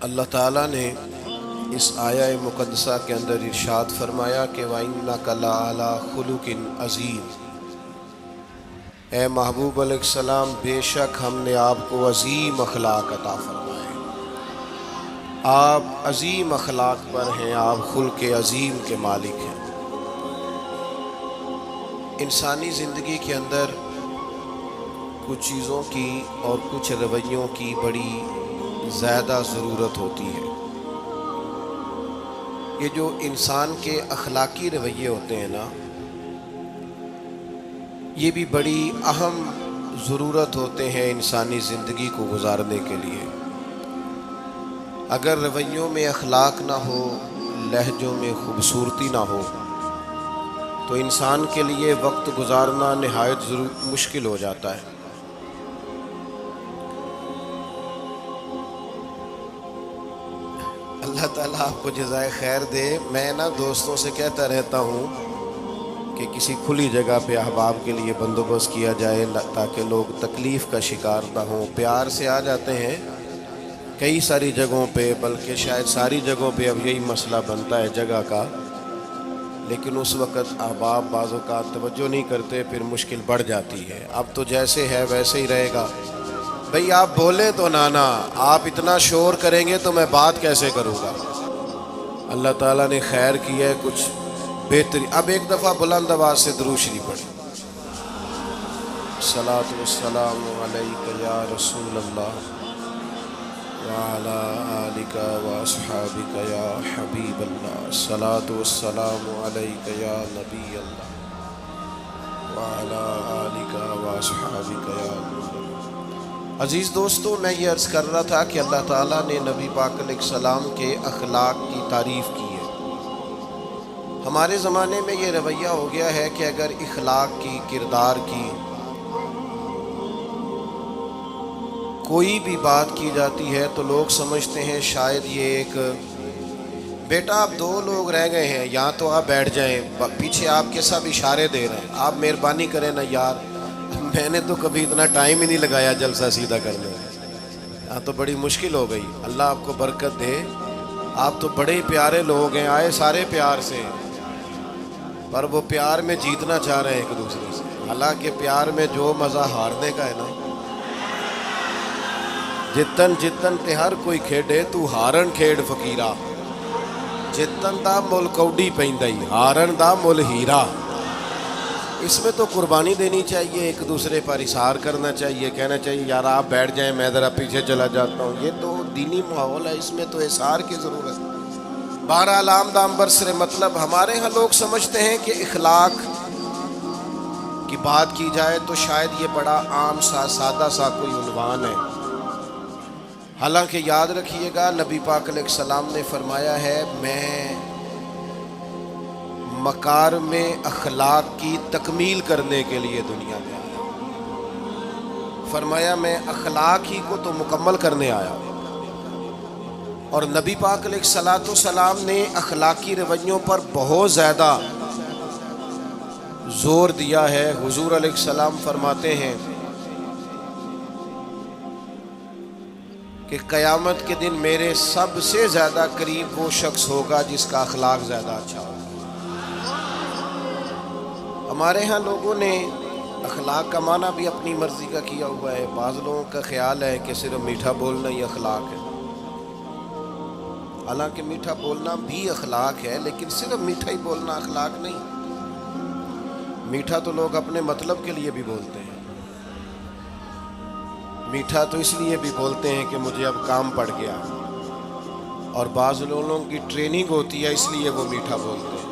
اللہ تعالیٰ نے اس آیہ مقدسہ کے اندر ارشاد فرمایا کہ وَإِنَّكَ لَعَلَىٰ خُلُقٍ عَظِيمٍ، اے محبوب علیہ السلام بے شک ہم نے آپ کو عظیم اخلاق عطا فرمائے، آپ عظیم اخلاق پر ہیں، آپ خلق عظیم کے مالک ہیں۔ انسانی زندگی کے اندر کچھ چیزوں کی اور کچھ رویوں کی بڑی زیادہ ضرورت ہوتی ہے۔ یہ جو انسان کے اخلاقی رویے ہوتے ہیں نا، یہ بھی بڑی اہم ضرورت ہوتے ہیں انسانی زندگی کو گزارنے کے لیے۔ اگر رویوں میں اخلاق نہ ہو، لہجوں میں خوبصورتی نہ ہو، تو انسان کے لیے وقت گزارنا نہایت مشکل ہو جاتا ہے۔ اللہ تعالیٰ آپ کو جزائے خیر دے۔ میں دوستوں سے کہتا رہتا ہوں کہ کسی کھلی جگہ پہ احباب کے لیے بندوبست کیا جائے تاکہ لوگ تکلیف کا شکار نہ ہوں۔ پیار سے آ جاتے ہیں کئی ساری جگہوں پہ، بلکہ شاید ساری جگہوں پہ اب یہی مسئلہ بنتا ہے جگہ کا، لیکن اس وقت احباب بعض اوقات توجہ نہیں کرتے، پھر مشکل بڑھ جاتی ہے۔ اب تو جیسے ہے ویسے ہی رہے گا۔ بھئی آپ بولیں تو نانا، آپ اتنا شور کریں گے تو میں بات کیسے کروں گا؟ اللہ تعالیٰ نے خیر کی ہے، کچھ بہتری۔ اب ایک دفعہ بلند آواز سے درود شریف پڑھیں۔ الصلاۃ والسلام علیک یا رسول اللہ وعلی آلک واصحابک یا حبیب اللہ، الصلاۃ والسلام علیک یا نبی اللہ وعلی آلک واصحابک یا نور۔ عزیز دوستو، میں یہ عرض کر رہا تھا کہ اللہ تعالیٰ نے نبی پاک علیہ السلام کے اخلاق کی تعریف کی ہے۔ ہمارے زمانے میں یہ رویہ ہو گیا ہے کہ اگر اخلاق کی، کردار کی کوئی بھی بات کی جاتی ہے تو لوگ سمجھتے ہیں شاید یہ ایک بیٹا آپ دو لوگ رہ گئے ہیں، یہاں تو آپ بیٹھ جائیں، پیچھے آپ کے سب اشارے دے رہے ہیں، آپ مہربانی کریں نا یار، میں نے تو کبھی اتنا ٹائم ہی نہیں لگایا جلسہ سیدھا کرنے میں، ہاں تو بڑی مشکل ہو گئی۔ اللہ آپ کو برکت دے، آپ تو بڑے ہی پیارے لوگ ہیں، آئے سارے پیار سے، پر وہ پیار میں جیتنا چاہ رہے ہیں ایک دوسرے سے۔ حالانکہ پیار میں جو مزہ ہارنے کا ہے نا، جتن جتن تے ہر کوئی کھیڈے تو ہارن کھیڈ فقیرا، جتن دا مل کوڈی پیندائی ہارن دا مل ہیرا۔ اس میں تو قربانی دینی چاہیے، ایک دوسرے پر اصرار کرنا چاہیے، کہنا چاہیے یار آپ بیٹھ جائیں میں ذرا پیچھے چلا جاتا ہوں۔ یہ تو دینی ماحول ہے، اس میں تو اصرار کی ضرورت ہے۔ بہرحال آمدام برسر مطلب، ہمارے ہاں لوگ سمجھتے ہیں کہ اخلاق کی بات کی جائے تو شاید یہ بڑا عام سا سادہ سا کوئی عنوان ہے۔ حالانکہ یاد رکھیے گا نبی پاک علیہ السلام نے فرمایا ہے میں مکارم اخلاق کی تکمیل کرنے کے لیے دنیا میں آیا، فرمایا میں اخلاق ہی کو تو مکمل کرنے آیا۔ اور نبی پاک علیہ السلام نے اخلاقی رویوں پر بہت زیادہ زور دیا ہے۔ حضور علیہ السلام فرماتے ہیں کہ قیامت کے دن میرے سب سے زیادہ قریب وہ شخص ہوگا جس کا اخلاق زیادہ اچھا ہوگا۔ ہمارے ہاں لوگوں نے اخلاق کا معنی بھی اپنی مرضی کا کیا ہوا ہے۔ بعض لوگوں کا خیال ہے کہ صرف میٹھا بولنا ہی اخلاق ہے، حالانکہ میٹھا بولنا بھی اخلاق ہے، لیکن صرف میٹھا ہی بولنا اخلاق نہیں۔ میٹھا تو لوگ اپنے مطلب کے لیے بھی بولتے ہیں، میٹھا تو اس لیے بھی بولتے ہیں کہ مجھے اب کام پڑ گیا، اور بعض لوگوں کی ٹریننگ ہوتی ہے اس لیے وہ میٹھا بولتے ہیں۔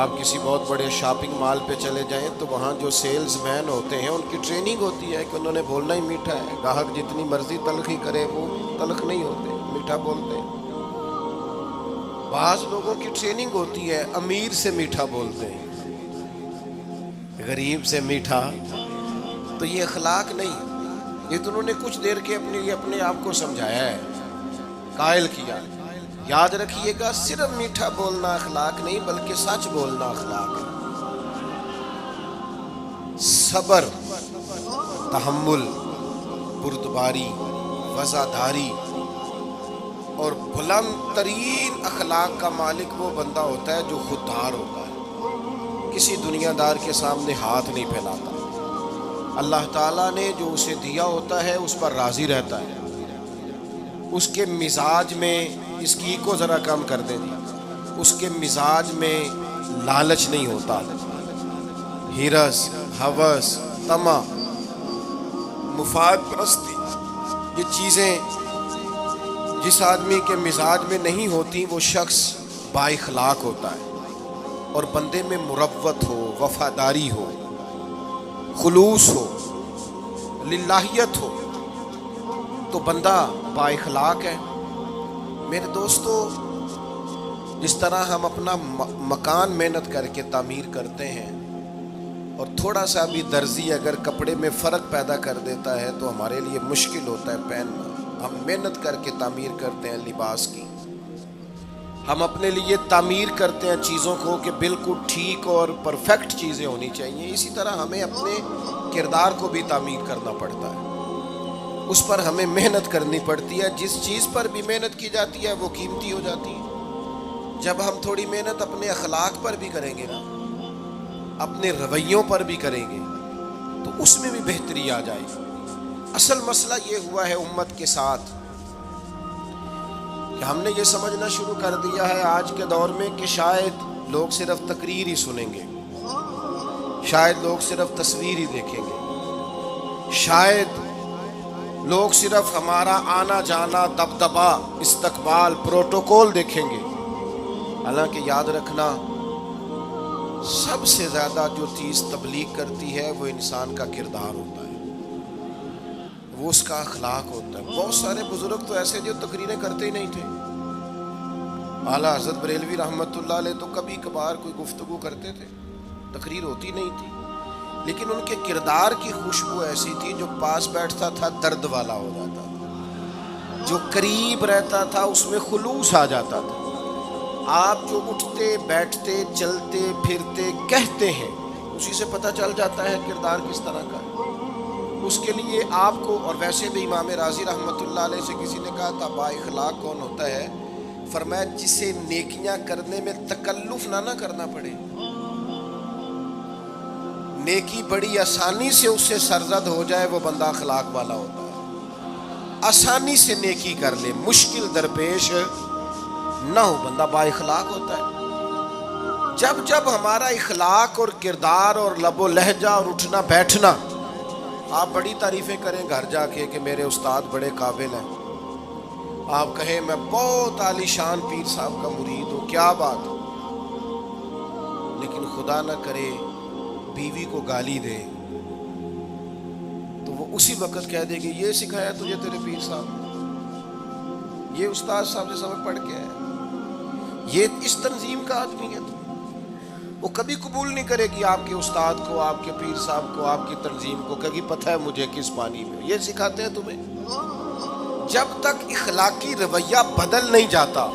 آپ کسی بہت بڑے شاپنگ مال پہ چلے جائیں تو وہاں جو سیلز مین ہوتے ہیں ان کی ٹریننگ ہوتی ہے کہ انہوں نے بولنا ہی میٹھا ہے، گاہک جتنی مرضی تلخی کرے وہ تلخ نہیں ہوتے، میٹھا بولتے ہیں۔ بعض لوگوں کی ٹریننگ ہوتی ہے امیر سے میٹھا بولتے ہیں، غریب سے میٹھا، تو یہ اخلاق نہیں، یہ تو انہوں نے کچھ دیر کے اپنے آپ کو سمجھایا ہے، قائل کیا۔ یاد رکھیے گا صرف میٹھا بولنا اخلاق نہیں بلکہ سچ بولنا اخلاق ہے۔ صبر، تحمل، بردباری، وفاداری، اور بلند ترین اخلاق کا مالک وہ بندہ ہوتا ہے جو خوددار ہوتا ہے، کسی دنیا دار کے سامنے ہاتھ نہیں پھیلاتا، اللہ تعالیٰ نے جو اسے دیا ہوتا ہے اس پر راضی رہتا ہے، اس کے مزاج میں، اس کی کو ذرا کم کر دیں جی، اس کے مزاج میں لالچ نہیں ہوتا، ہرس، ہوس، طمع، مفاد پرستی، یہ چیزیں جس آدمی کے مزاج میں نہیں ہوتی وہ شخص با اخلاق ہوتا ہے، اور بندے میں مروت ہو، وفاداری ہو، خلوص ہو، للہیت ہو تو بندہ با اخلاق ہے۔ میرے دوستو، جس طرح ہم اپنا مکان محنت کر کے تعمیر کرتے ہیں، اور تھوڑا سا بھی درزی اگر کپڑے میں فرق پیدا کر دیتا ہے تو ہمارے لیے مشکل ہوتا ہے پہننا، ہم محنت کر کے تعمیر کرتے ہیں لباس کی، ہم اپنے لیے تعمیر کرتے ہیں چیزوں کو کہ بالکل ٹھیک اور پرفیکٹ چیزیں ہونی چاہیے، اسی طرح ہمیں اپنے کردار کو بھی تعمیر کرنا پڑتا ہے، اس پر ہمیں محنت کرنی پڑتی ہے۔ جس چیز پر بھی محنت کی جاتی ہے وہ قیمتی ہو جاتی ہے۔ جب ہم تھوڑی محنت اپنے اخلاق پر بھی کریں گے نا، اپنے رویوں پر بھی کریں گے تو اس میں بھی بہتری آ جائے گی۔ اصل مسئلہ یہ ہوا ہے امت کے ساتھ کہ ہم نے یہ سمجھنا شروع کر دیا ہے آج کے دور میں کہ شاید لوگ صرف تقریر ہی سنیں گے، شاید لوگ صرف تصویر ہی دیکھیں گے، شاید لوگ صرف ہمارا آنا جانا، دبدبا، استقبال، پروٹوکول دیکھیں گے۔ حالانکہ یاد رکھنا، سب سے زیادہ جو چیز تبلیغ کرتی ہے وہ انسان کا کردار ہوتا ہے، وہ اس کا اخلاق ہوتا ہے۔ بہت سارے بزرگ تو ایسے جو تقریریں کرتے ہی نہیں تھے، اعلیٰ حضرت بریلوی رحمۃ اللہ علیہ تو کبھی کبھار کوئی گفتگو کرتے تھے، تقریر ہوتی نہیں تھی، لیکن ان کے کردار کی خوشبو ایسی تھی جو پاس بیٹھتا تھا درد والا ہو جاتا تھا، جو قریب رہتا تھا اس میں خلوص آ جاتا تھا۔ آپ جو اٹھتے بیٹھتے چلتے پھرتے کہتے ہیں اسی سے پتہ چل جاتا ہے کردار کس طرح کا ہے۔ اس کے لیے آپ کو، اور ویسے بھی امام راضی رحمۃ اللہ علیہ سے کسی نے کہا تھا با اخلاق کون ہوتا ہے؟ فرمایا جسے نیکیاں کرنے میں تکلف نہ کرنا پڑے، نیکی بڑی آسانی سے اس سے سرزد ہو جائے، وہ بندہ اخلاق والا ہوتا ہے۔ آسانی سے نیکی کر لے، مشکل درپیش نہ ہو، بندہ با اخلاق ہوتا ہے۔ جب جب ہمارا اخلاق اور کردار اور لب و لہجہ اور اٹھنا بیٹھنا، آپ بڑی تعریفیں کریں گھر جا کے کہ میرے استاد بڑے قابل ہیں، آپ کہیں میں بہت عالی شان پیر صاحب کا مرید ہوں، کیا بات، لیکن خدا نہ کرے بیوی کو گالی دے تو وہ اسی وقت کہہ دے گی یہ سکھایا تجھے تیرے پیر صاحب، یہ استاد صاحب سے سبق پڑھ کے ہے، یہ اس تنظیم کا آدمی ہے۔ وہ کبھی قبول نہیں کرے گی آپ کے استاد کو، آپ کے پیر صاحب کو، آپ کی تنظیم کو، کبھی پتہ ہے مجھے کس پانی میں یہ سکھاتے ہیں تمہیں۔ جب تک اخلاقی رویہ بدل نہیں جاتا،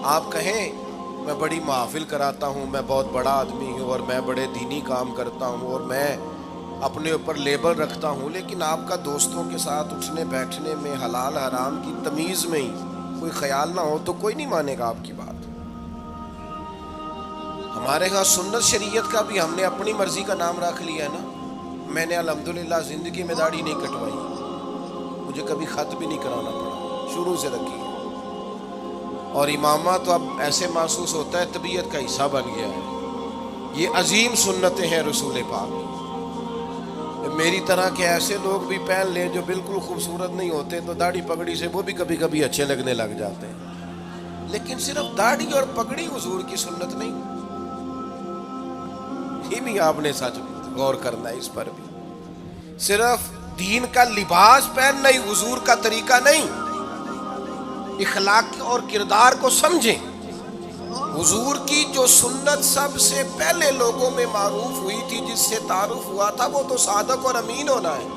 آپ کہیں میں بڑی محافل کراتا ہوں، میں بہت بڑا آدمی ہوں اور میں بڑے دینی کام کرتا ہوں اور میں اپنے اوپر لیبل رکھتا ہوں، لیکن آپ کا دوستوں کے ساتھ اٹھنے بیٹھنے میں حلال حرام کی تمیز میں ہی کوئی خیال نہ ہو تو کوئی نہیں مانے گا آپ کی بات۔ ہمارے ہاں سنت شریعت کا بھی ہم نے اپنی مرضی کا نام رکھ لیا ہے نا۔ میں نے الحمدللہ زندگی میں داڑھی نہیں کٹوائی، مجھے کبھی خط بھی نہیں کرانا پڑا، شروع سے رکھی ہے، اور امامہ تو اب ایسے محسوس ہوتا ہے طبیعت کا حصہ بن گیا ہے۔ یہ عظیم سنتیں ہیں رسول پاک۔ میری طرح کے ایسے لوگ بھی پہن لیں جو بالکل خوبصورت نہیں ہوتے تو داڑھی پگڑی سے وہ بھی کبھی کبھی اچھے لگنے لگ جاتے ہیں، لیکن صرف داڑھی اور پگڑی حضور کی سنت نہیں، یہ بھی آپ نے سچ غور کرنا ہے اس پر بھی۔ صرف دین کا لباس پہننا ہی حضور کا طریقہ نہیں، اخلاق اور کردار کو سمجھیں۔ حضور کی جو سنت سب سے پہلے لوگوں میں معروف ہوئی تھی، جس سے تعارف ہوا تھا، وہ تو صادق اور امین ہونا ہے۔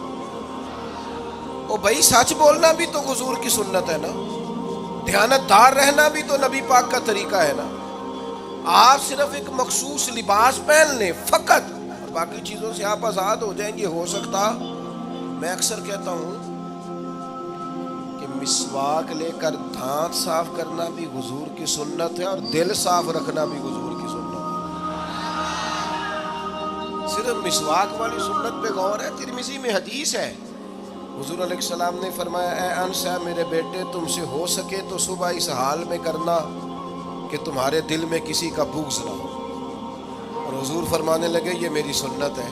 او بھائی سچ بولنا بھی تو حضور کی سنت ہے نا، دیانتدار رہنا بھی تو نبی پاک کا طریقہ ہے نا۔ آپ صرف ایک مخصوص لباس پہن لیں فقط اور باقی چیزوں سے آپ آزاد ہو جائیں گے، ہو سکتا، میں اکثر کہتا ہوں کہ مسواک لے کر دانت صاف کرنا بھی حضور کی سنت ہے اور دل صاف رکھنا بھی حضور کی سنت ہے. صرف مسواک والی سنت پہ غور ہے. ترمذی میں حدیث ہے, حضور علیہ السلام نے فرمایا اے انس میرے بیٹے, تم سے ہو سکے تو صبح اس حال میں کرنا کہ تمہارے دل میں کسی کا بغض نہ ہو. اور حضور فرمانے لگے یہ میری سنت ہے.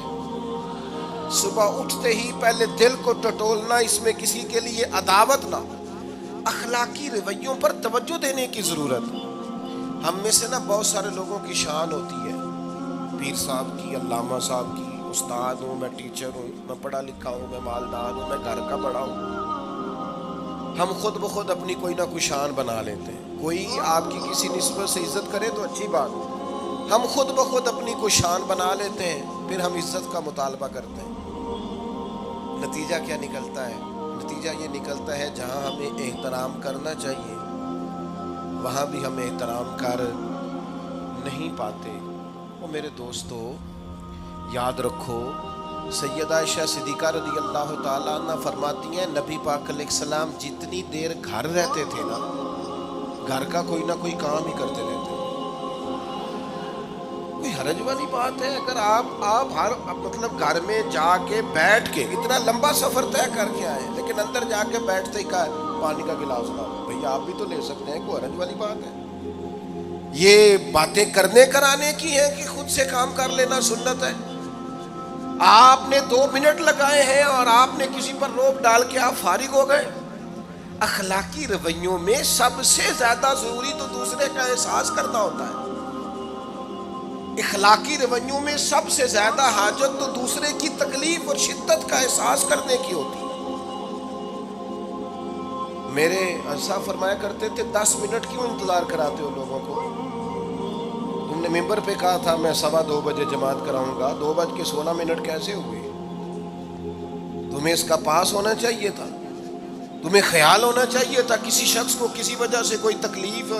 صبح اٹھتے ہی پہلے دل کو ٹٹولنا, اس میں کسی کے لیے عداوت نہ. اخلاقی رویوں پر توجہ دینے کی ضرورت. ہم میں سے نا بہت سارے لوگوں کی شان ہوتی ہے, پیر صاحب کی, علامہ صاحب کی, استاد ہوں, میں ٹیچر ہوں, میں پڑھا لکھا ہوں, میں مالدار ہوں, میں گھر کا بڑا ہوں. ہم خود بخود اپنی کوئی نہ کوئی شان بنا لیتے ہیں. کوئی آپ کی کسی نسبت سے عزت کرے تو اچھی بات ہے. ہم خود بخود اپنی کوئی شان بنا لیتے ہیں, پھر ہم عزت کا مطالبہ کرتے ہیں. نتیجہ کیا نکلتا ہے؟ نتیجہ یہ نکلتا ہے جہاں ہمیں احترام کرنا چاہیے وہاں بھی ہم احترام کر نہیں پاتے. وہ میرے دوستو یاد رکھو, سیدہ عائشہ صدیقہ رضی اللہ تعالیٰ عنہ فرماتی ہیں نبی پاک علیہ السلام جتنی دیر گھر رہتے تھے نا, گھر کا کوئی نہ کوئی کام ہی کرتے رہتے. کوئی حرج والی بات ہے اگر آپ ہر مطلب گھر میں جا کے بیٹھ کے اتنا لمبا سفر طے کر کے آئے لیکن اندر جا کے بیٹھتے ہی کہا پانی کا گلاس لاؤ. بھئی آپ بھی تو لے سکتے ہیں, کوئی حرج والی بات ہے؟ یہ باتیں کرنے کرانے کی ہیں کہ خود سے کام کر لینا سنت ہے. آپ نے 2 منٹ لگائے ہیں اور آپ نے کسی پر روب ڈال کے آپ فارغ ہو گئے. اخلاقی رویوں میں سب سے زیادہ ضروری تو دوسرے کا احساس کرنا ہوتا ہے. اخلاقی رویوں میں سب سے زیادہ حاجت تو دوسرے کی تکلیف اور شدت کا احساس کرنے کی ہوتی ہے. میرے صاحب فرمایا کرتے تھے 10 منٹ کیوں انتظار کراتے ہو لوگوں کو؟ تم نے ممبر پہ کہا تھا میں 2:15 بجے جماعت کراؤں گا, 2:16 کیسے ہوئے؟ تمہیں اس کا پاس ہونا چاہیے تھا, تمہیں خیال ہونا چاہیے تھا کسی شخص کو کسی وجہ سے کوئی تکلیف,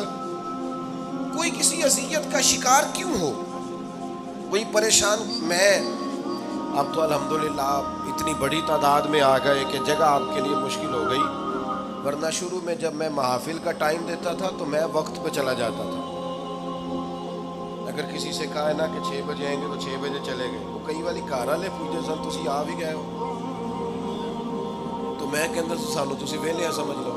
کوئی کسی اذیت کا شکار کیوں ہو, کوئی پریشان. میں اب تو الحمدللہ اتنی بڑی تعداد میں آ گئے کہ جگہ آپ کے لیے مشکل ہو گئی, ورنہ شروع میں جب میں محافل کا ٹائم دیتا تھا تو میں وقت پہ چلا جاتا تھا. اگر کسی سے کہا ہے نا کہ 6 بجے آئیں گے تو 6 بجے چلے گئے. وہ کئی والی گھر والے پوچھتے سن تسی آ بھی گئے ہو, تو میں کہ اندر سانو تسی ویلے سمجھ لو.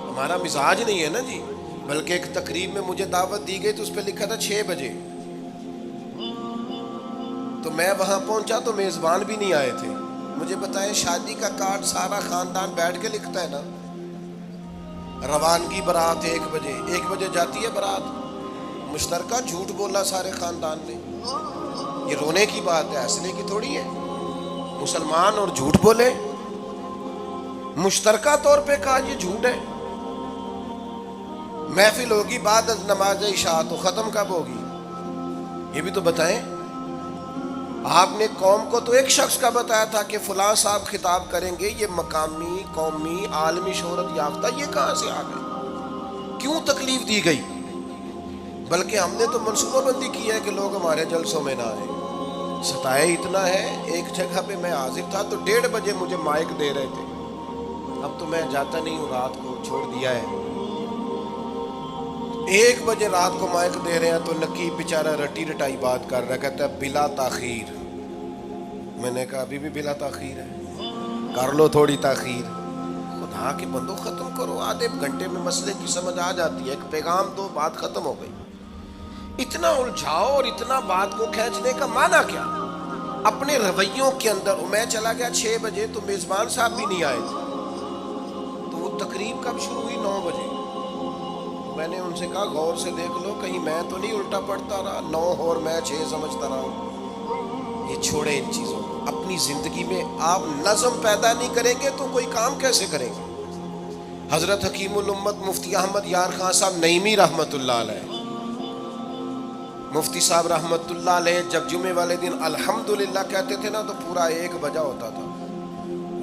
ہمارا مزاج نہیں ہے نا جی. بلکہ ایک تقریب میں مجھے دعوت دی گئی تو اس پہ لکھا تھا 6 بجے, تو میں وہاں پہنچا تو میزبان بھی نہیں آئے تھے. مجھے بتائیں شادی کا کارڈ سارا خاندان بیٹھ کے لکھتا ہے نا, روانگی برات 1 بجے, 1 بجے جاتی ہے برات. مشترکہ جھوٹ بولا سارے خاندان نے. یہ رونے کی بات ہے, ہنسنے کی تھوڑی ہے. مسلمان اور جھوٹ بولے, مشترکہ طور پہ کہا یہ جھوٹ ہے. محفل ہوگی بعد از نماز عشاء, تو ختم کب ہوگی یہ بھی تو بتائیں. آپ نے قوم کو تو ایک شخص کا بتایا تھا کہ فلاں صاحب خطاب کریں گے, یہ مقامی, قومی, عالمی شہرت یافتہ, یہ کہاں سے آ گئے؟ کیوں تکلیف دی گئی؟ بلکہ ہم نے تو منصوبہ بندی کی ہے کہ لوگ ہمارے جلسوں میں نہ آئیں. ستائے اتنا ہے, ایک جگہ پہ میں حاضر تھا تو 1:30 بجے مجھے مائک دے رہے تھے. اب تو میں جاتا نہیں ہوں, رات کو چھوڑ دیا ہے. 1 بجے رات کو مائک دے رہے ہیں تو نقیب بیچارہ رٹی رٹائی بات کر رہا, کہتا ہے بلا تاخیر. میں نے کہا ابھی بھی بلا تاخیر ہے, کر لو تھوڑی تاخیر. خدا کے بندو ختم کرو, آدھے گھنٹے میں مسئلے کی سمجھ آ جاتی ہے. ایک پیغام دو, بات ختم ہو گئی. اتنا الجھاؤ اور اتنا بات کو کھینچنے کا معنی کیا؟ اپنے رویوں کے اندر. میں چلا گیا 6 بجے تو میزبان صاحب بھی نہیں آئے تھے, تو وہ تقریب کب شروع ہوئی؟ 9 بجے. میں نے ان سے کہا غور سے دیکھ لو کہیں میں تو نہیں الٹا پڑتا رہا, 9 اور میں 6 سمجھتا رہا ہوں. یہ چھوڑیں ان چیزوں کو. اپنی زندگی میں آپ نظم پیدا نہیں کریں گے تو کوئی کام کیسے کریں گے؟ حضرت حکیم الامت مفتی احمد یار خان صاحب نعیمی رحمت اللہ علیہ, مفتی صاحب رحمت اللہ علیہ جب جمعے والے دن الحمدللہ کہتے تھے نا تو پورا 1 بجا ہوتا تھا.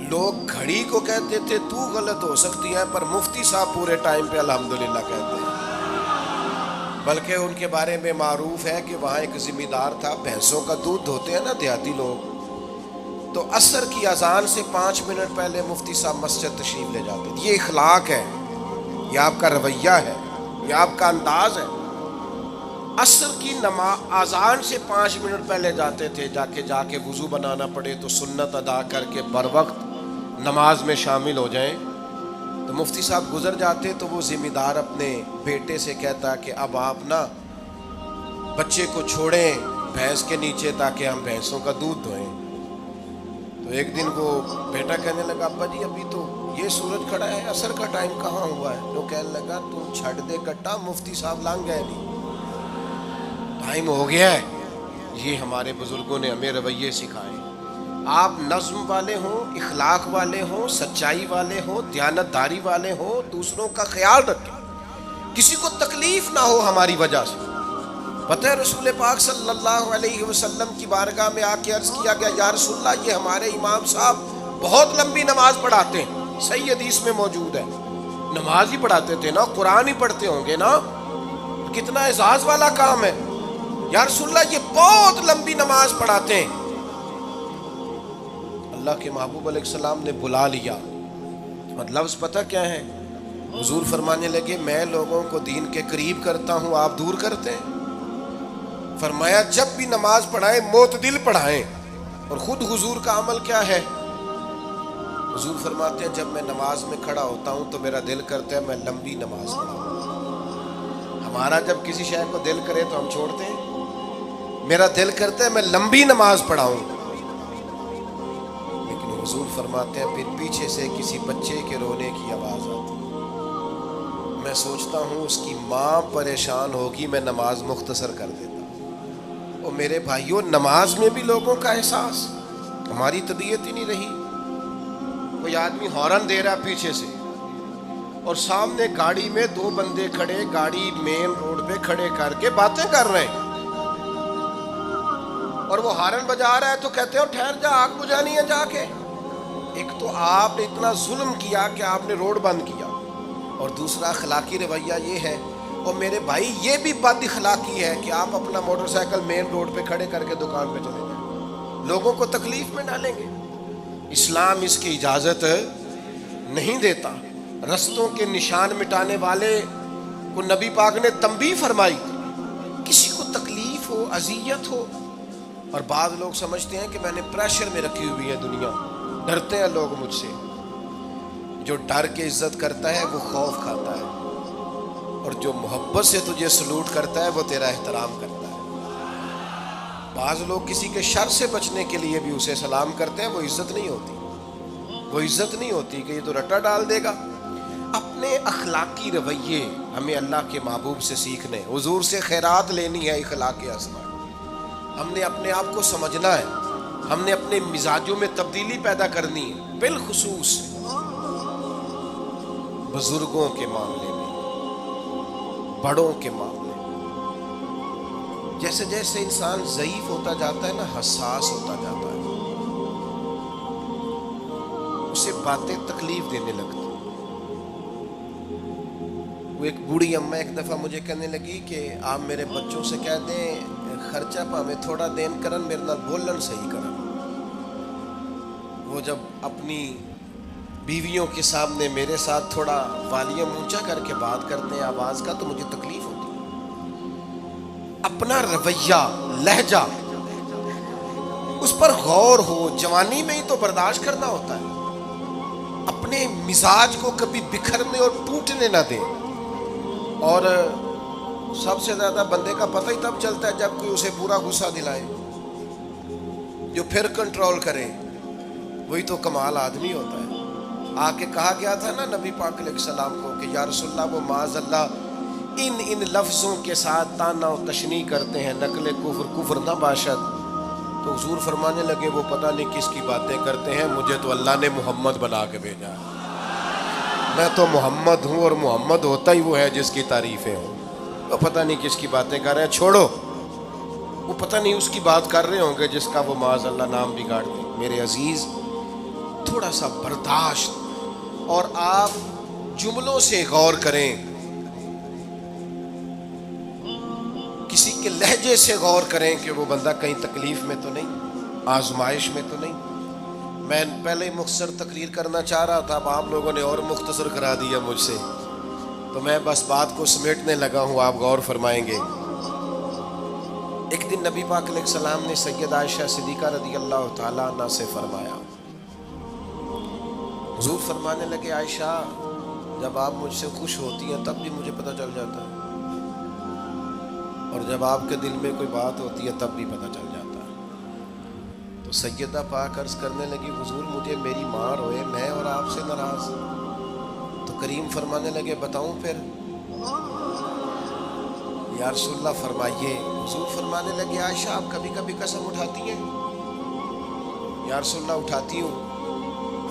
لوگ گھڑی کو کہتے تھے تو غلط ہو سکتی ہے, پر مفتی صاحب پورے ٹائم پہ الحمدللہ کہتے ہیں. بلکہ ان کے بارے میں معروف ہے کہ وہاں ایک ذمہ دار تھا, بھینسوں کا دودھ دھوتے ہیں نا دیہاتی لوگ, تو عصر کی اذان سے 5 منٹ پہلے مفتی صاحب مسجد تشریف لے جاتے تھے. یہ اخلاق ہے، یہ آپ کا رویہ ہے، یہ آپ کا انداز ہے. عصر کی اذان سے 5 منٹ پہلے جاتے تھے. جا کے وضو بنانا پڑے تو سنت ادا کر کے بر وقت نماز میں شامل ہو جائیں. تو مفتی صاحب گزر جاتے تو وہ ذمہ دار اپنے بیٹے سے کہتا کہ اب آپ نا بچے کو چھوڑیں بھینس کے نیچے تاکہ ہم بھینسوں کا دودھ دھوئیں. تو ایک دن وہ بیٹا کہنے لگا ابا جی ابھی تو یہ سورج کھڑا ہے، عصر کا ٹائم کہاں ہوا ہے؟ تو کہنے لگا تو چھڑ دے کٹا، مفتی صاحب لانگ گئے نہیں، ٹائم ہو گیا ہے. یہ ہمارے بزرگوں نے ہمیں رویے سکھائے. آپ نظم والے ہوں، اخلاق والے ہوں، سچائی والے ہوں، دیانت داری والے ہوں، دوسروں کا خیال رکھیں، کسی کو تکلیف نہ ہو ہماری وجہ سے. پتہ ہے رسول پاک صلی اللہ علیہ وسلم کی بارگاہ میں آ کے عرض کیا گیا یا رسول اللہ یہ ہمارے امام صاحب بہت لمبی نماز پڑھاتے ہیں. صحیح حدیث میں موجود ہے، نماز ہی پڑھاتے تھے نا، قرآن ہی پڑھتے ہوں گے نا، کتنا اعزاز والا کام ہے. یا رسول اللہ یہ بہت لمبی نماز پڑھاتے ہیں. اللہ کے محبوب علیہ السلام نے بلا لیا اور لفظ پتہ کیا ہے؟ حضور فرمانے لگے میں لوگوں کو دین کے قریب کرتا ہوں، آپ دور کرتے ہیں. فرمایا جب بھی نماز پڑھائیں معتدل پڑھائیں. اور خود حضور کا عمل کیا ہے؟ حضور فرماتے ہیں جب میں نماز میں کھڑا ہوتا ہوں تو میرا دل کرتا ہے میں لمبی نماز پڑھاؤں. ہمارا جب کسی شے کو دل کرے تو ہم چھوڑتے ہیں، میرا دل کرتا ہے میں لمبی نماز پڑھاؤں. لیکن حضور فرماتے ہیں پھر پیچھے سے کسی بچے کے رونے کی آواز آتی، میں سوچتا ہوں اس کی ماں پریشان ہوگی، میں نماز مختصر کر دیتا. اور میرے بھائیوں نماز میں بھی لوگوں کا احساس، ہماری طبیعت ہی نہیں رہی. کوئی آدمی ہارن دے رہا پیچھے سے اور سامنے گاڑی میں 2 بندے کھڑے، گاڑی مین روڈ پہ کھڑے کر کے باتیں کر رہے ہیں، اور وہ ہارن بجا رہا ہے تو کہتے ہیں ٹھہر جا آگ بجھانی ہے جا کے. ایک تو آپ نے اتنا ظلم کیا کہ آپ نے روڈ بند کیا، اور دوسرا اخلاقی رویہ یہ ہے. اور میرے بھائی یہ بھی بد اخلاقی ہے کہ آپ اپنا موٹر سائیکل مین روڈ پہ کھڑے کر کے دکان پہ چلے جائیں، لوگوں کو تکلیف میں ڈالیں گے. اسلام اس کی اجازت نہیں دیتا. رستوں کے نشان مٹانے والے کو نبی پاک نے تنبیہ فرمائی. کسی کو تکلیف ہو، اذیت ہو، اور بعض لوگ سمجھتے ہیں کہ میں نے پریشر میں رکھی ہوئی ہے دنیا، ڈرتے ہیں لوگ مجھ سے. جو ڈر کے عزت کرتا ہے وہ خوف کھاتا ہے، اور جو محبت سے تجھے سلوٹ کرتا ہے وہ تیرا احترام کرتا ہے. بعض لوگ کسی کے شر سے بچنے کے لیے بھی اسے سلام کرتے ہیں، وہ عزت نہیں ہوتی، وہ عزت نہیں ہوتی کہ یہ تو رٹا ڈال دے گا. اپنے اخلاقی رویے ہمیں اللہ کے محبوب سے سیکھنے، حضور سے خیرات لینی ہے. اخلاق اسما ہم نے اپنے آپ کو سمجھنا ہے، ہم نے اپنے مزاجوں میں تبدیلی پیدا کرنی ہے، بالخصوص بزرگوں کے معاملے میں، بڑوں کے معاملے میں. جیسے جیسے انسان ضعیف ہوتا جاتا ہے نا، حساس ہوتا جاتا ہے، اسے باتیں تکلیف دینے لگتی. وہ ایک بوڑھی اماں ایک دفعہ مجھے کہنے لگی کہ آپ میرے بچوں سے کہہ دیں خرچہ پا میں تھوڑا دین کرن، میرے نال بولن صحیح کرن. وہ جب اپنی بیویوں کے سامنے میرے ساتھ تھوڑا والیوم اونچا کر کے بات کرتے ہیں آواز کا تو مجھے تکلیف ہوتی ہے. اپنا رویہ، لہجہ، اس پر غور ہو. جوانی میں ہی تو برداشت کرنا ہوتا ہے. اپنے مزاج کو کبھی بکھرنے اور ٹوٹنے نہ دیں. اور سب سے زیادہ بندے کا پتہ ہی تب چلتا ہے جب کوئی اسے پورا غصہ دلائے، جو پھر کنٹرول کرے، وہی تو کمال آدمی ہوتا ہے. آ کے کہا گیا تھا نا نبی پاک علیہ السلام کو کہ یا رسول اللہ وہ معاذ اللہ ان لفظوں کے ساتھ تانا و تشنیع کرتے ہیں، نقل کفر نہ باشد. تو حضور فرمانے لگے وہ پتہ نہیں کس کی باتیں کرتے ہیں، مجھے تو اللہ نے محمد بنا کے بھیجا ہے. میں تو محمد ہوں، اور محمد ہوتا ہی وہ ہے جس کی تعریفیں ہوں. وہ پتہ نہیں کس کی باتیں کر رہے ہیں، چھوڑو. وہ پتہ نہیں اس کی بات کر رہے ہوں گے جس کا وہ معاذ اللہ نام بگاڑ دیں. میرے عزیز تھوڑا سا برداشت، اور آپ جملوں سے غور کریں، کسی کے لہجے سے غور کریں کہ وہ بندہ کہیں تکلیف میں تو نہیں، آزمائش میں تو نہیں. میں پہلے ہی مختصر تقریر کرنا چاہ رہا تھا، اب آپ لوگوں نے اور مختصر کرا دیا مجھ سے، تو میں بس بات کو سمیٹنے لگا ہوں، آپ غور فرمائیں گے۔ ایک دن نبی پاک علیہ السلام نے سیدہ عائشہ صدیقہ رضی اللہ تعالیٰ عنہ سے فرمایا، حضور فرمانے لگے عائشہ جب آپ مجھ سے خوش ہوتی ہیں تب بھی مجھے پتہ چل جاتا ہے، اور جب آپ کے دل میں کوئی بات ہوتی ہے تب بھی پتہ چل جاتا ہے۔ تو سیدہ پاک عرض کرنے لگی حضور مجھے میری ماں روئے میں اور آپ سے ناراض، تو کریم فرمانے لگے بتاؤں پھر؟ یا رسول اللہ فرمائیے۔ حضور فرمانے لگے عائشہ آپ کبھی کبھی قسم اٹھاتی ہیں؟ یا رسول اللہ اٹھاتی ہوں۔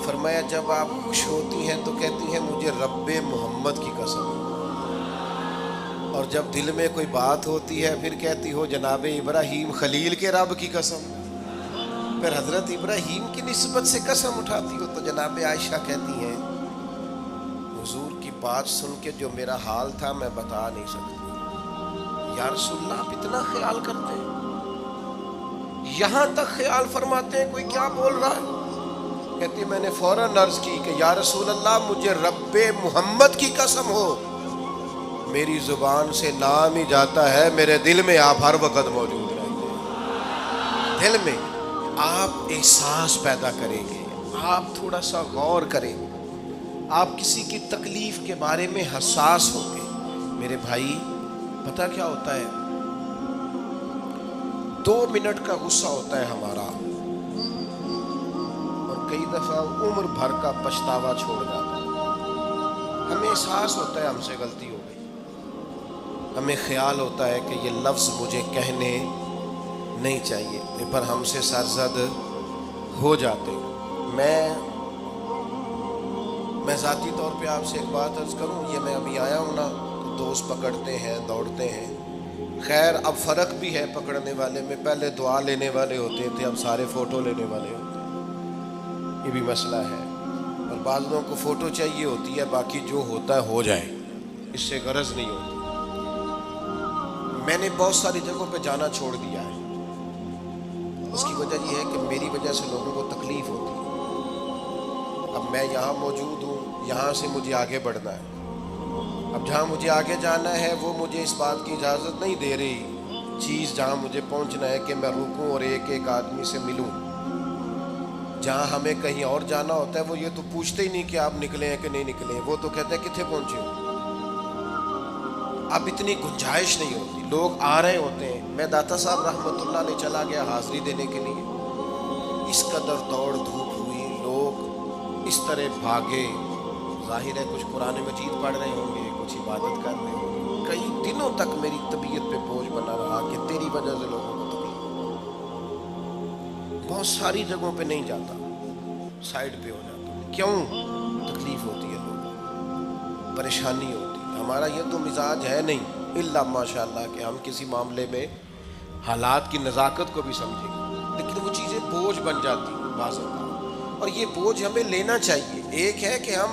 فرمایا جب آپ خوش ہوتی ہیں تو کہتی ہیں مجھے رب محمد کی قسم، اور جب دل میں کوئی بات ہوتی ہے پھر کہتی ہو جناب ابراہیم خلیل کے رب کی قسم، پھر حضرت ابراہیم کی نسبت سے قسم اٹھاتی ہو۔ تو جناب عائشہ کہتی ہیں حضور کی بات سن کے جو میرا حال تھا میں بتا نہیں سکتی۔ یا رسول اللہ آپ اتنا خیال کرتے ہیں، یہاں تک خیال فرماتے ہیں کوئی کیا بول رہا ہے؟ کہتی میں نے فوراً عرض کی کہ یا رسول اللہ مجھے رب محمد کی قسم ہو، میری زبان سے نام ہی جاتا ہے، میرے دل میں آپ ہر وقت موجود رہیں گے۔ دل میں آپ احساس پیدا کریں گے، آپ تھوڑا سا غور کریں گے، آپ کسی کی تکلیف کے بارے میں حساس ہوں گے۔ میرے بھائی پتہ کیا ہوتا ہے، 2 منٹ کا غصہ ہوتا ہے ہمارا، اور کئی دفعہ عمر بھر کا پچھتاوا چھوڑ جاتا ہے۔ ہمیں احساس ہوتا ہے ہم سے غلطی ہو گئی، ہمیں خیال ہوتا ہے کہ یہ لفظ مجھے کہنے نہیں چاہیے، پر ہم سے سرزد ہو جاتے۔ میں ذاتی طور پہ آپ سے ایک بات عرض کروں، یہ میں ابھی آیا ہوں نا، دوست پکڑتے ہیں دوڑتے ہیں، خیر اب فرق بھی ہے پکڑنے والے میں، پہلے دعا لینے والے ہوتے تھے اب سارے فوٹو لینے والے ہوتے ہیں، یہ بھی مسئلہ ہے۔ اور بعض لوگوں کو فوٹو چاہیے ہوتی ہے، باقی جو ہوتا ہے ہو جائے، اس سے غرض نہیں ہوتی۔ میں نے بہت ساری جگہوں پہ جانا چھوڑ دیا ہے، اس کی وجہ یہ ہے کہ میری وجہ سے لوگوں کو تکلیف ہوتی ہے۔ اب میں یہاں موجود ہوں، یہاں سے مجھے آگے بڑھنا ہے، اب جہاں مجھے آگے جانا ہے وہ مجھے اس بات کی اجازت نہیں دے رہی، چیز جہاں مجھے پہنچنا ہے کہ میں رکوں اور ایک ایک آدمی سے ملوں۔ جہاں ہمیں کہیں اور جانا ہوتا ہے وہ یہ تو پوچھتے ہی نہیں کہ آپ نکلے ہیں کہ نہیں نکلے، وہ تو کہتے ہیں کتنے پہنچے ہو۔ اب اتنی گنجائش نہیں ہوتی، لوگ آ رہے ہوتے ہیں۔ میں داتا صاحب رحمۃ اللہ علیہ چلا گیا حاضری دینے کے لیے، اس قدر دوڑ دھوپ ہوئی، لوگ اس طرح بھاگے، ظاہر ہے کچھ قرآن مجید پڑھ رہے ہوں گے، کچھ عبادت کر رہے ہوں گے۔ کئی دنوں تک میری طبیعت پہ بوجھ بنا رہا کہ تیری وجہ سے لوگوں کو تکلیف۔ بہت ساری جگہوں پہ نہیں جاتا، سائڈ پہ ہو جاتا۔ کیوں؟ تکلیف ہوتی ہے، لوگوں کو پریشانی ہوتی ہے۔ ہمارا یہ تو مزاج ہے نہیں الا ماشاء اللہ کہ ہم کسی معاملے میں حالات کی نزاکت کو بھی سمجھیں گے، لیکن وہ چیزیں بوجھ بن جاتی ہیں بعض اوقات، اور یہ بوجھ ہمیں لینا چاہیے۔ ایک ہے کہ ہم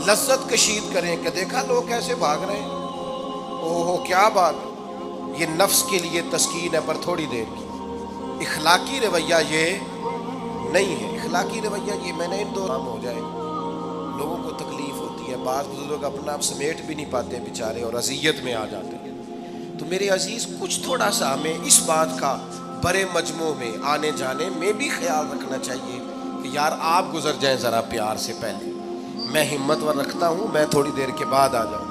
لذت کشید کریں کہ دیکھا لوگ کیسے بھاگ رہے ہیں، اوہ کیا بات، یہ نفس کے لیے تسکین ہے پر تھوڑی دیر کی۔ اخلاقی رویہ یہ نہیں ہے، اخلاقی رویہ یہ میں نے ان دو کام ہو جائے، لوگوں کو تکلیف ہوتی ہے، بعض بزرگ اپنا آپ سمیٹ بھی نہیں پاتے بیچارے اور اذیت میں آ جاتے ہیں۔ تو میرے عزیز کچھ تھوڑا سا ہمیں اس بات کا بڑے مجموع میں آنے جانے میں بھی خیال رکھنا چاہیے کہ یار آپ گزر جائیں ذرا پیار سے، پہلے میں ہمت ور رکھتا ہوں، میں تھوڑی دیر کے بعد آ جاؤں۔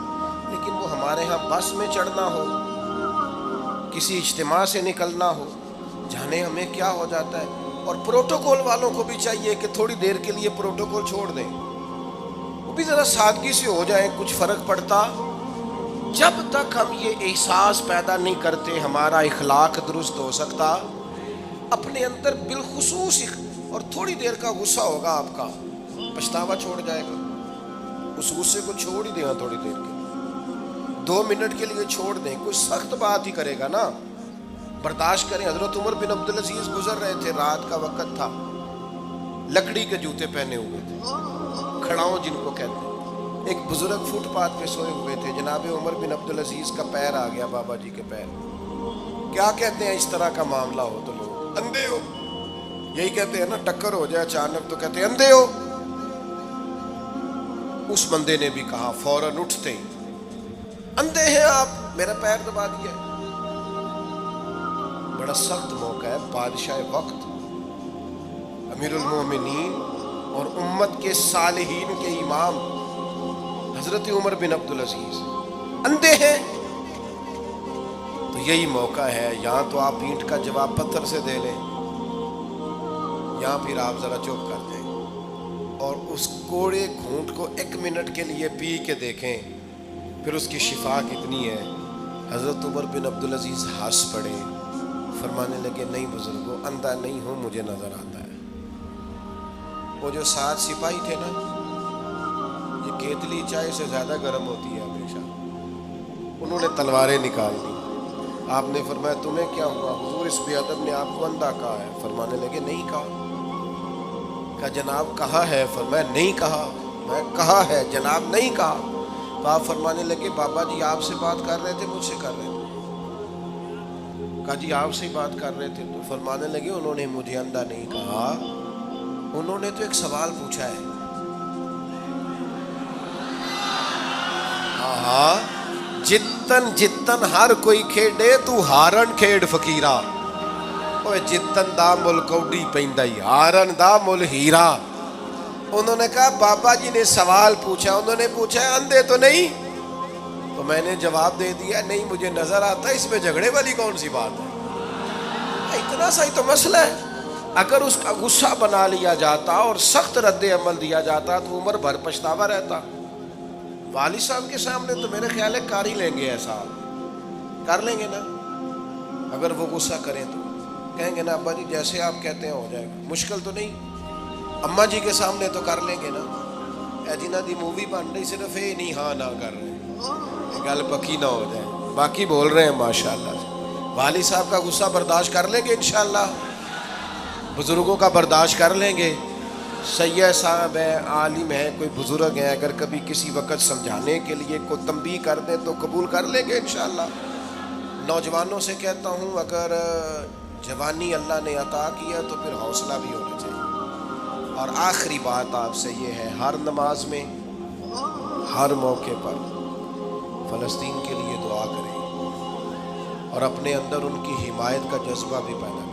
لیکن وہ ہمارے ہاں بس میں چڑھنا ہو، کسی اجتماع سے نکلنا ہو، جانے ہمیں کیا ہو جاتا ہے۔ اور پروٹوکول والوں کو بھی چاہیے کہ تھوڑی دیر کے لیے پروٹوکول چھوڑ دیں، وہ بھی ذرا سادگی سے ہو جائیں، کچھ فرق پڑتا۔ جب تک ہم یہ احساس پیدا نہیں کرتے ہمارا اخلاق درست ہو سکتا، اپنے اندر بالخصوص اور تھوڑی دیر کا غصہ ہوگا آپ کا، پچھتاوا چھوڑ جائے گا۔ اس غصے کو چھوڑ ہی دینا تھوڑی دیر کے لیے، 2 منٹ کے لیے چھوڑ دیں، کوئی سخت بات ہی کرے گا نا، برداشت کریں۔ حضرت عمر بن عبدالعزیز گزر رہے تھے، رات کا وقت تھا، لکڑی کے جوتے پہنے ہوئے تھے، کھڑاؤں جن کو کہتے ہیں۔ ایک بزرگ فٹ پاتھ پہ سوئے ہوئے تھے، جناب عمر بن عبدالعزیز کا پیر آ گیا بابا جی کے پیر۔ کیا کہتے ہیں اس طرح کا معاملہ ہو تو لوگ اندھے ہو، یہی کہتے ہیں نا، ٹکر ہو جائے اچانک تو کہتے ہیں اندھے ہو. اس بندے نے بھی کہا فوراً اٹھتے ہی، اندھے ہیں آپ، میرا پیر دبا دیا. بڑا سخت موقع ہے. بادشاہ وقت، امیر المومنین اور امت کے صالحین کے امام حضرت عمر بن عبدالعزیز اندھے ہیں. تو یہی موقع ہے، یہاں تو آپ اینٹ کا جواب پتھر سے دے لیں، یہاں پھر آپ ذرا چپ کر دیں اور اس کوڑے گھونٹ کو 1 منٹ کے لیے پی کے دیکھیں، پھر اس کی شفا کتنی ہے. حضرت عمر بن عبدالعزیز ہنس پڑے، فرمانے لگے نہیں بزرگوں، اندھا نہیں ہوں، مجھے نظر آتا ہے. وہ جو 7 سپاہی تھے نا، یہ کیتلی چائے سے زیادہ گرم ہوتی ہے ہمیشہ، انہوں نے تلواریں نکال دی. آپ نے فرمایا تمہیں کیا ہوا؟ حضور اس بے ادب نے آپ کو اندھا کہا ہے. فرمانے لگے نہیں کہا. کہا جناب کہا ہے. فرمایا نہیں کہا. میں کہا ہے جناب نہیں کہا. تو آپ فرمانے لگے بابا جی آپ سے بات کر رہے تھے مجھ سے کر رہے تھے؟ کہا جی آپ سے بات کر رہے تھے. تو فرمانے لگے انہوں نے مجھے اندھا نہیں کہا، انہوں نے تو ایک سوال پوچھا ہے. ہاں جتن جتن ہر کوئی کھیڈے تو ہارن کھیڈ فقیرا. اوے جتن دا مل کوڈی پیندائی، ہارن دا مل ہیرا. انہوں نے کہا بابا جی نے سوال پوچھا، انہوں نے پوچھا ہے اندھے تو نہیں؟ تو میں نے جواب دے دیا نہیں مجھے نظر آتا ہے. اس میں جھگڑے والی کون سی بات ہے؟ اتنا سا ہی تو مسئلہ ہے. اگر اس کا غصہ بنا لیا جاتا اور سخت رد عمل دیا جاتا تو عمر بھر پچھتاوا رہتا. والد صاحب کے سامنے تو میرے خیال ہے کر ہی لیں گے، ایسا کر لیں گے نا. اگر وہ غصہ کریں تو کہیں گے نا ابا جی جیسے آپ کہتے ہیں ہو جائے گا، مشکل تو نہیں. اماں جی کے سامنے تو کر لیں گے نا. اے جنہ دی مووی بن رہی صرف یہ نہیں ہاں نہ کر رہے، گل پکی نہ ہو جائے، باقی بول رہے ہیں ماشاءاللہ. والد صاحب کا غصہ برداشت کر لیں گے انشاءاللہ، بزرگوں کا برداشت کر لیں گے. سید صاحب ہیں، عالم ہیں، کوئی بزرگ ہیں، اگر کبھی کسی وقت سمجھانے کے لیے کوئی تنبیہ کر دیں تو قبول کر لیں گے انشاءاللہ. نوجوانوں سے کہتا ہوں اگر جوانی اللہ نے عطا کیا تو پھر حوصلہ بھی ہونا چاہیے. اور آخری بات آپ سے یہ ہے، ہر نماز میں ہر موقع پر فلسطین کے لیے دعا کریں اور اپنے اندر ان کی حمایت کا جذبہ بھی پیدا کریں.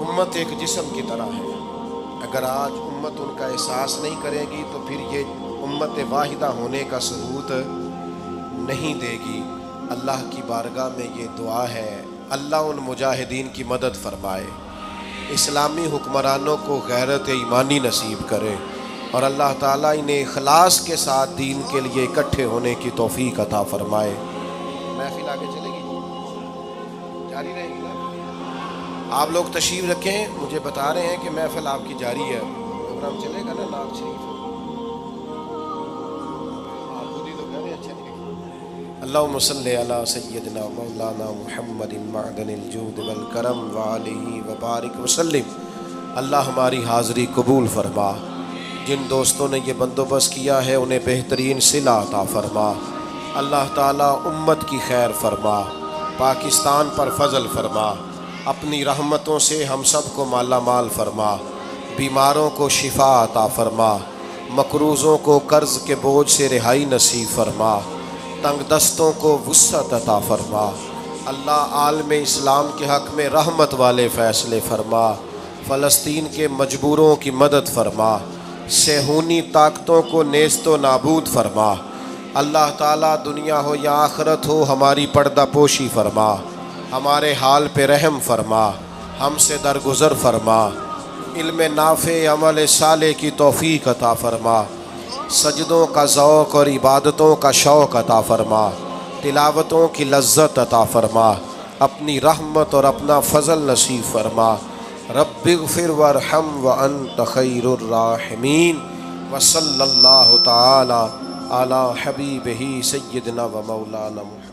امت ایک جسم کی طرح ہے، اگر آج امت ان کا احساس نہیں کرے گی تو پھر یہ امت واحدہ ہونے کا ثبوت نہیں دے گی. اللہ کی بارگاہ میں یہ دعا ہے، اللہ ان مجاہدین کی مدد فرمائے، اسلامی حکمرانوں کو غیرت ایمانی نصیب کرے اور اللہ تعالیٰ انہیں اخلاص کے ساتھ دین کے لیے اکٹھے ہونے کی توفیق عطا فرمائے. محفل آگے چلے گی، جاری رہے گی نا؟ آپ لوگ تشریف رکھیں، مجھے بتا رہے ہیں کہ محفل آپ کی جاری ہے، پروگرام چلے گا نا. نعت شریف آپ خود ہی تو کہہ رہے ہیں اچھا نہیں. اللہم صلی علی سیدنا مولانا محمد معدن الجود والکرم وآلہ وبارک وسلم. اللہ ہماری حاضری قبول فرما. جن دوستوں نے یہ بندوبست کیا ہے انہیں بہترین صلہ عطا فرما. اللہ تعالیٰ امت کی خیر فرما، پاکستان پر فضل فرما، اپنی رحمتوں سے ہم سب کو مالا مال فرما، بیماروں کو شفا عطا فرما، مقروضوں کو قرض کے بوجھ سے رہائی نصیب فرما، تنگ دستوں کو وسعت عطا فرما. اللہ عالم اسلام کے حق میں رحمت والے فیصلے فرما. فلسطین کے مجبوروں کی مدد فرما، صہیونی طاقتوں کو نیست و نابود فرما. اللہ تعالیٰ دنیا ہو یا آخرت ہو ہماری پردہ پوشی فرما، ہمارے حال پہ رحم فرما، ہم سے درگزر فرما، علم نافع عمل صالح کی توفیق عطا فرما، سجدوں کا ذوق اور عبادتوں کا شوق عطا فرما، تلاوتوں کی لذت عطا فرما، اپنی رحمت اور اپنا فضل نصیب فرما. رب اغفر وارحم وانت خیر الراحمین. وصلی اللہ تعالی علی حبیبہ سیدنا و مولانا محمد.